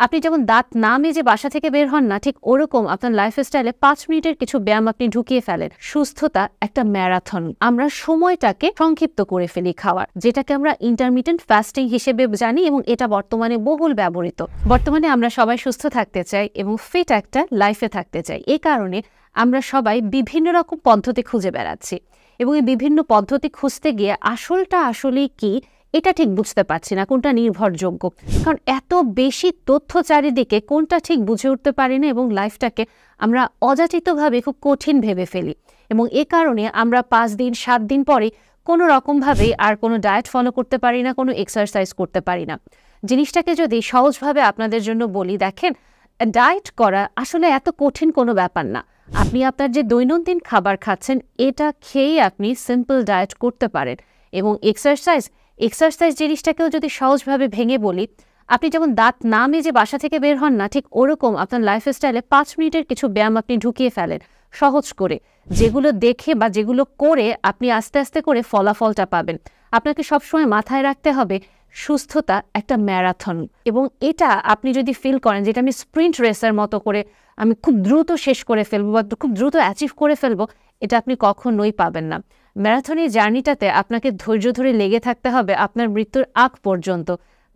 আপনি যেমন দাঁত না মেজে বাসা থেকে বের হন না, ঠিক ওরকম আপনার লাইফস্টাইলে 5 মিনিটের কিছু ব্যায়াম আপনি ঢুকিয়ে ফেলেন। সুস্থতা একটা ম্যারাথন। আমরা সময়টাকে সংক্ষিপ্ত করে ফেলি খাওয়ার, যেটাকে আমরা ইন্টারমিটেন্ট ফাস্টিং হিসেবে জানি এবং এটা বর্তমানে বহুল ব্যবহৃত। বর্তমানে আমরা সবাই সুস্থ থাকতে চাই এবং ফিট একটা লাইফে থাকতে চাই। এ কারণে আমরা সবাই বিভিন্ন রকম পদ্ধতি খুঁজে বেড়াচ্ছি এবং এই বিভিন্ন পদ্ধতি খুঁজতে গিয়ে আসলটা আসলেই কি এটা ঠিক বুঝতে পারছি না, কোনটা নির্ভরযোগ্য। কারণ এত বেশি তথ্য চারিদিকে, কোনটা ঠিক বুঝে উঠতে পারি না এবং লাইফটাকে আমরা অযাচিতভাবে খুব কঠিন ভেবে ফেলি এবং এ কারণে আমরা 5 দিন 7 দিন পরে কোনো রকমভাবেই আর কোনো ডায়েট ফলো করতে পারি না, কোনো এক্সারসাইজ করতে পারি না। জিনিসটাকে যদি সহজভাবে আপনাদের জন্য বলি, দেখেন, ডায়েট করা আসলে এত কঠিন কোনো ব্যাপার না। আপনি আপনার যে দৈনন্দিন খাবার খাচ্ছেন এটা খেয়েই আপনি সিম্পল ডায়েট করতে পারেন। এবং এক্সারসাইজ জিনিসটাকেও যদি সহজভাবে ভেঙে বলি, আপনি যেমন দাঁত না মেজে বাসা থেকে বের হন না, ঠিক ওরকম আপনার লাইফস্টাইলে 5 মিনিটের কিছু ব্যায়াম আপনি ঢুকিয়ে ফেলেন সহজ করে, যেগুলো দেখে বা যেগুলো করে আপনি আস্তে আস্তে করে ফলাফলটা পাবেন। আপনাকে সবসময় মাথায় রাখতে হবে সুস্থতা একটা ম্যারাথন এবং এটা আপনি যদি ফিল করেন যেটা আমি স্প্রিন্ট রেসের মতো করে আমি খুব দ্রুত শেষ করে ফেলবো বা খুব দ্রুত অ্যাচিভ করে ফেলবো, এটা আপনি কখনোই পাবেন না। ম্যারাথনের জার্নিটাতে আপনাকে ধৈর্য ধরে লেগে থাকতে হবে আপনার মৃত্যুর আগ পর্যন্ত।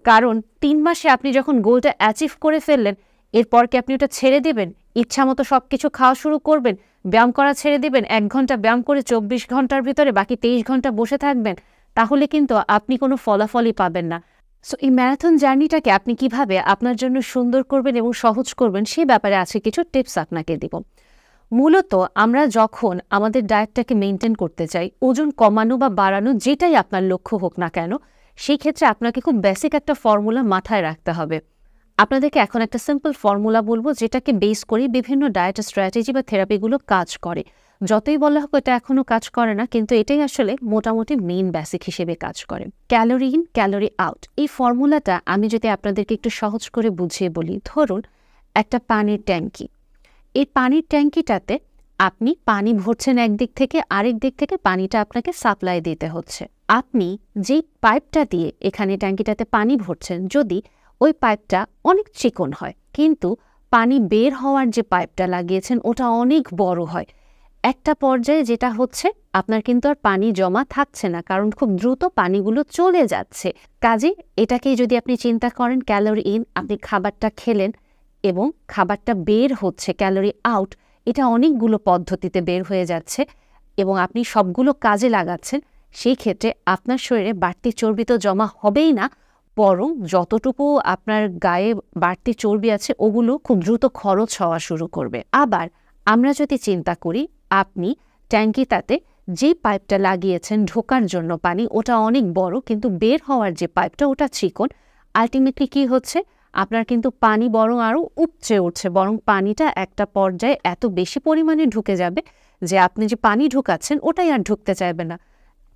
কারণ 3 মাসে আপনি যখন গোলটা অ্যাচিভ করে ফেললেন, এরপর কি আপনি ওটা ছেড়ে দেবেন? ইচ্ছামতো সব কিছু খাওয়া শুরু করবেন, ব্যায়াম করা ছেড়ে দেবেন, 1 ঘন্টা ব্যায়াম করে 24 ঘন্টার ভিতরে বাকি 23 ঘন্টা বসে থাকবেন? তাহলে কিন্তু আপনি কোনো ফলাফলই পাবেন না। সো এই ম্যারাথন জার্নিটাকে আপনি কিভাবে আপনার জন্য সুন্দর করবেন এবং সহজ করবেন, সে ব্যাপারে আছে কিছু টিপস আপনাকে দিব। মূলত আমরা যখন আমাদের ডায়েটটাকে মেনটেন করতে চাই, ওজন কমানো বা বাড়ানো যেটাই আপনার লক্ষ্য হোক না কেন, সেই ক্ষেত্রে আপনাকে খুব বেসিক একটা ফর্মুলা মাথায় রাখতে হবে। আপনাদেরকে এখন একটা সিম্পল ফর্মুলা বলবো, যেটাকে বেস করে বিভিন্ন ডায়েট স্ট্র্যাটেজি বা থেরাপিগুলো কাজ করে। যতই বলা হোক এটা এখনও কাজ করে না, কিন্তু এটাই আসলে মোটামুটি মেইন বেসিক হিসেবে কাজ করে। ক্যালোরি ইন ক্যালোরি আউট, এই ফর্মুলাটা আমি যদি আপনাদেরকে একটু সহজ করে বুঝিয়ে বলি, ধরুন একটা পানির ট্যাঙ্কি। এই পানির ট্যাঙ্কিটাতে আপনি পানি ভরছেন একদিক থেকে, আরেক দিক থেকে পানিটা আপনাকে সাপ্লাই দিতে হচ্ছে। আপনি যেই পাইপটা দিয়ে এখানে ট্যাঙ্কিটাতে পানি ভরছেন, যদি ওই পাইপটা অনেক চিকন হয় কিন্তু পানি বের হওয়ার যে পাইপটা লাগিয়েছেন ওটা অনেক বড় হয়, একটা পর্যায়ে যেটা হচ্ছে আপনার কিন্তু আর পানি জমা থাকছে না, কারণ খুব দ্রুত পানিগুলো চলে যাচ্ছে। কাজে এটাকেই যদি আপনি চিন্তা করেন ক্যালোরি ইন, আপনি খাবারটা খেলেন এবং খাবারটা বের হচ্ছে ক্যালোরি আউট, এটা অনেকগুলো পদ্ধতিতে বের হয়ে যাচ্ছে এবং আপনি সবগুলো কাজে লাগাচ্ছেন। সেই ক্ষেত্রে আপনার শরীরে বাড়তি চর্বি তো জমা হবেই না, বরং যতটুকু আপনার গায়ে বাড়তি চর্বি আছে ওগুলো খুব দ্রুত খরচ হওয়া শুরু করবে। আবার আমরা যদি চিন্তা করি, আপনি ট্যাঙ্কিটাতে যে পাইপটা লাগিয়েছেন ঢোকার জন্য পানি, ওটা অনেক বড় কিন্তু বের হওয়ার যে পাইপটা ওটা চিকন। আলটিমেটলি কি হচ্ছে, আপনার কিন্তু পানি বরং আরও উপচে উঠছে, বরং পানিটা একটা পর্যায়ে এত বেশি পরিমাণে ঢুকে যাবে যে আপনি যে পানি ঢুকাচ্ছেন ওটাই আর ঢুকতে চাইবে না।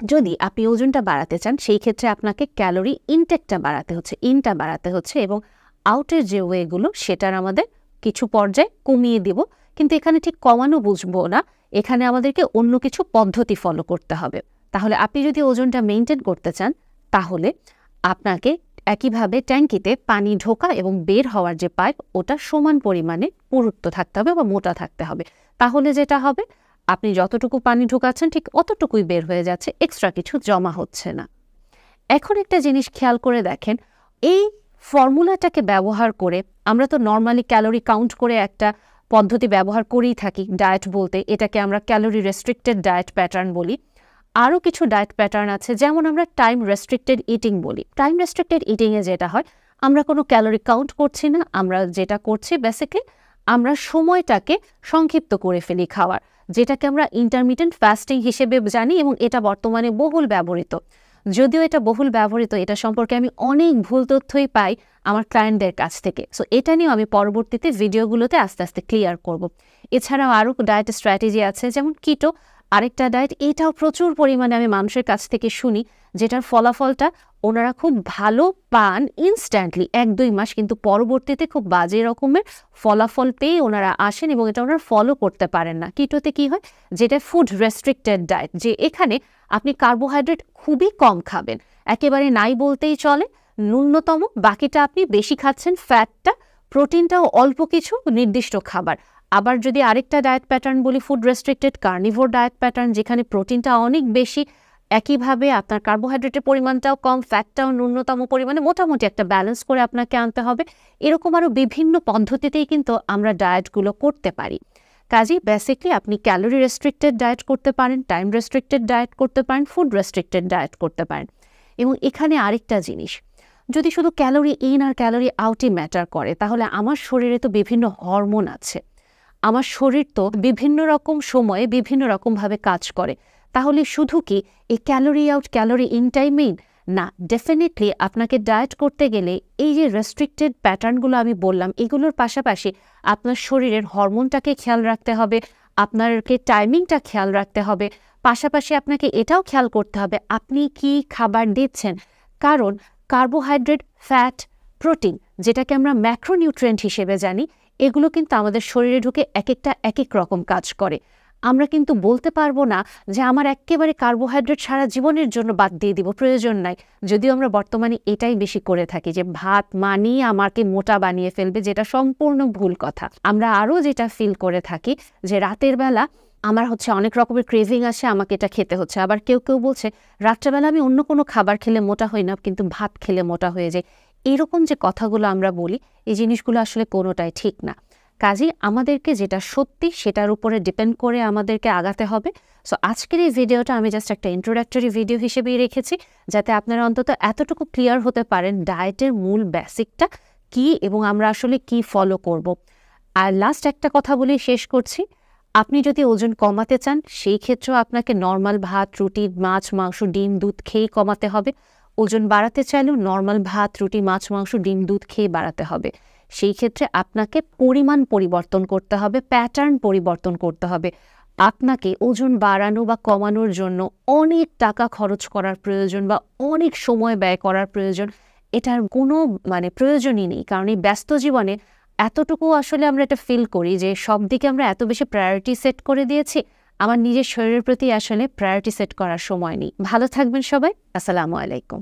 যদি আপনি ওজনটা বাড়াতে চান, সেই ক্ষেত্রে আপনাকে ক্যালোরি ইনটেকটা বাড়াতে হচ্ছে এবং আউটের যে ওয়েগুলো সেটার আমাদের কিছু পর্যায়ে কমিয়ে দিব। কিন্তু এখানে ঠিক কমানো বুঝবো না, এখানে আমাদেরকে অন্য কিছু পদ্ধতি ফলো করতে হবে। তাহলে আপনি যদি ওজনটা মেনটেন করতে চান, তাহলে আপনাকে একইভাবে ট্যাঙ্কিতে পানি ঢোকা এবং বের হওয়ার যে পাইপ ওটা সমান পরিমাণে পুরুত্ব থাকতে হবে বা মোটা থাকতে হবে। তাহলে যেটা হবে, আপনি যতটুকু পানি ঢোকাচ্ছেন ঠিক অতটুকুই বের হয়ে যাচ্ছে, এক্সট্রা কিছু জমা হচ্ছে না। এখন একটা জিনিস খেয়াল করে দেখেন, এই ফর্মুলাটাকে ব্যবহার করে আমরা তো নর্মালি ক্যালোরি কাউন্ট করে একটা পদ্ধতি ব্যবহার করেই থাকি ডায়েট বলতে, এটাকে আমরা ক্যালোরি রেস্ট্রিক্টেড ডায়েট প্যাটার্ন বলি। আরও কিছু ডায়েট প্যাটার্ন আছে, যেমন আমরা টাইম রেস্ট্রিক্টেড ইটিং বলি। টাইম রেস্ট্রিক্টেড ইটিংয়ে যেটা হয়, আমরা কোনো ক্যালোরি কাউন্ট করছি না, আমরা যেটা করছি বেসিক্যালি আমরা সময়টাকে সংক্ষিপ্ত করে ফেলি খাওয়ার, যেটাকে আমরা ইন্টারমিটেন্ট ফাস্টিং হিসেবে জানি এবং এটা বর্তমানে বহুল ব্যবহৃত। যদিও এটা বহুল ব্যবহৃত, এটা সম্পর্কে আমি অনেক ভুল তথ্যই পাই আমার ক্লায়েন্টদের কাছ থেকে। সো এটা নিয়েও আমি পরবর্তীতে ভিডিওগুলোতে আস্তে আস্তে ক্লিয়ার করব। এছাড়াও আরও ডায়েট স্ট্র্যাটেজি আছে, যেমন কিটো, আরেকটা ডায়েট। এটাও প্রচুর পরিমাণে আমি মানুষের কাছ থেকে শুনি যেটার ফলাফলটা ওনারা খুব ভালো পান ইনস্ট্যান্টলি 1-2 মাস, কিন্তু পরবর্তীতে খুব বাজে রকমের ফলাফল পেয়ে ওনারা আসেন এবং এটা ওনারা ফলো করতে পারেন না। কিটোতে কি হয়, যেটা ফুড রেস্ট্রিক্টেড ডায়েট, যে এখানে আপনি কার্বোহাইড্রেট খুবই কম খাবেন, একেবারে নাই বলতেই চলে, ন্যূনতম, বাকিটা আপনি বেশি খাচ্ছেন ফ্যাটটা প্রোটিনটাও অল্প কিছু নির্দিষ্ট খাবার। আবার যদি আরেকটা ডায়েট প্যাটার্ন বলি food restricted carnivore diet pattern, যেখানে প্রোটিনটা অনেক বেশি, একইভাবে আপনার কার্বোহাইড্রেটের পরিমাণটাও কম, ফ্যাটটাও ন্যূনতম পরিমাণে, মোটামুটি একটা ব্যালেন্স করে আপনাকে আনতে হবে। এরকম আরও বিভিন্ন পদ্ধতিতেই কিন্তু আমরা ডায়েটগুলো করতে পারি। কাজেই বেসিকলি আপনি ক্যালোরি রেস্ট্রিক্টেড ডায়েট করতে পারেন, টাইম রেস্ট্রিক্টেড ডায়েট করতে পারেন, ফুড রেস্ট্রিক্টেড ডায়েট করতে পারেন। এবং এখানে আরেকটা জিনিস, যদি শুধু ক্যালোরি ইন আর ক্যালোরি আউটই ম্যাটার করে, তাহলে আমার শরীরে তো বিভিন্ন হরমোন আছে, আমার শরীর তো বিভিন্ন রকম সময়ে বিভিন্ন রকমভাবে কাজ করে। তাহলে শুধু কি এই ক্যালোরি আউট ক্যালোরি ইনটাই মেইন? না, ডেফিনেটলি আপনাকে ডায়েট করতে গেলে এই যে রেস্ট্রিক্টেড প্যাটার্নগুলো আমি বললাম, এগুলোর পাশাপাশি আপনার শরীরের হরমোনটাকে খেয়াল রাখতে হবে, আপনাকে টাইমিংটা খেয়াল রাখতে হবে, পাশাপাশি আপনাকে এটাও খেয়াল করতে হবে আপনি কি খাবার দিচ্ছেন। কারণ কার্বোহাইড্রেট, ফ্যাট, প্রোটিন, যেটাকে আমরা ম্যাক্রোনিউট্রিয়েন্ট হিসেবে জানি, এগুলো কিন্তু আমাদের শরীরে ঢুকে এক একটা এক এক রকম কাজ করে। আমরা কিন্তু বলতে পারবো না যে আমার একেবারে কার্বোহাইড্রেট সারা জীবনের জন্য বাদ দিয়ে দিব, প্রয়োজন নাই। যদিও আমরা বর্তমানে এটাই বেশি করে থাকি যে ভাত মানেই আমাকে মোটা বানিয়ে ফেলবে, যেটা সম্পূর্ণ ভুল কথা। আমরা আরও যেটা ফিল করে থাকি যে রাতের বেলা আমার অনেক রকমের ক্রেভিং আসে, আমাকে এটা খেতে হচ্ছে। আবার কেউ কেউ বলছে রাত্রেবেলা আমি অন্য কোনো খাবার খেলে মোটা হই না, কিন্তু ভাত খেলে মোটা হয়ে যায়। এরকম যে কথাগুলো আমরা বলি, এই জিনিসগুলো আসলে কোনোটাই ঠিক না। কাজেই আমাদেরকে যেটা সত্যি সেটার উপরে ডিপেন্ড করে আমাদেরকে আগাতে হবে। সো আজকের এই ভিডিওটা আমি জাস্ট একটা ইন্ট্রোডাক্টরি ভিডিও হিসেবেই রেখেছি, যাতে আপনারা অন্তত এতটুকু ক্লিয়ার হতে পারেন ডায়েটের মূল বেসিকটা কি এবং আমরা আসলে কি ফলো করব। আর লাস্ট একটা কথা বলে শেষ করছি, আপনি যদি ওজন কমাতে চান, সেই ক্ষেত্রেও আপনাকে নর্মাল ভাত, রুটি, মাছ, মাংস, ডিম, দুধ খেয়েই কমাতে হবে। ওজন বাড়াতে চাইলেও নর্মাল ভাত, রুটি, মাছ, মাংস, ডিম, দুধ খেয়ে বাড়াতে হবে। সেই ক্ষেত্রে আপনাকে পরিমাণ পরিবর্তন করতে হবে, প্যাটার্ন পরিবর্তন করতে হবে। আপনাকে ওজন বাড়ানো বা কমানোর জন্য অনেক টাকা খরচ করার প্রয়োজন বা অনেক সময় ব্যয় করার প্রয়োজন, এটার কোনো প্রয়োজনই নেই। কারণ এই ব্যস্ত জীবনে এতটুকু আসলে আমরা এটা ফিল করি যে সব দিকে আমরা এত বেশি প্রায়োরিটি সেট করে দিয়েছি, আমার নিজের শরীরের প্রতি আসলে প্রায়োরিটি সেট করার সময় নেই। ভালো থাকবেন সবাই, আসসালামু আলাইকুম।